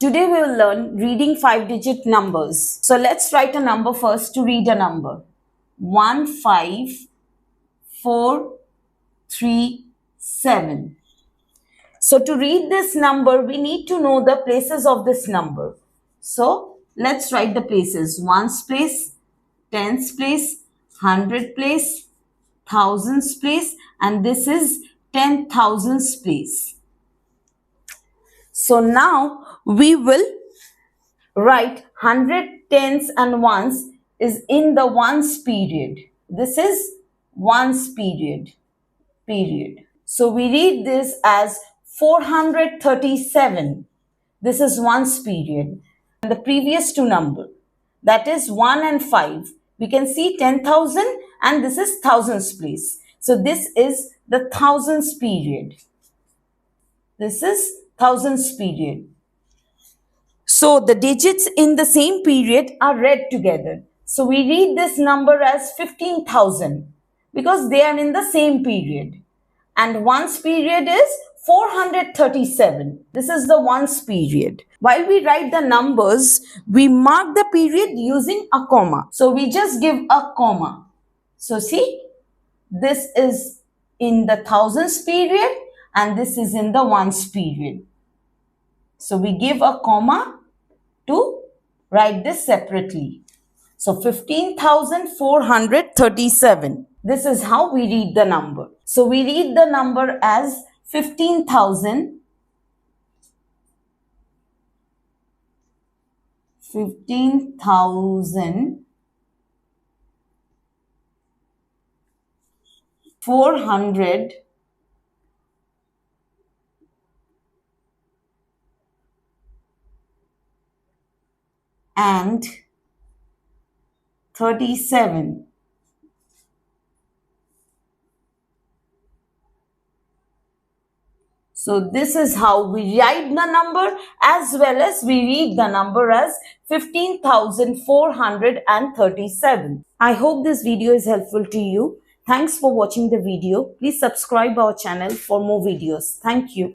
Today we will learn reading 5-digit numbers. So let's write a number first to read a number. 15437. So to read this number, we need to know the places of this number. So let's write the places. Ones place, tens place, hundred place, thousands place, and this is 10,000s place. So now we will write 100, tens and ones is in the ones period. This is ones period. So we read this as 437. This is ones period. And the previous two number, that is 1 and 5. We can see 10,000 and this is thousands place. So this is the thousands period. This is thousands period. So the digits in the same period are read together. So we read this number as 15,000 because they are in the same period. And ones period is 437. This is the ones period. While we write the numbers, we mark the period using a comma. So we just give a comma. So see, this is in the thousands period and this is in the ones period. So we give a comma to write this separately. So 15,437. This is how we read the number. So we read the number as 15,000. 15,400 and 37. So this is how we write the number as well as we read the number as 15,437. I hope this video is helpful to you. Thanks for watching the video. Please subscribe our channel for more videos. Thank you.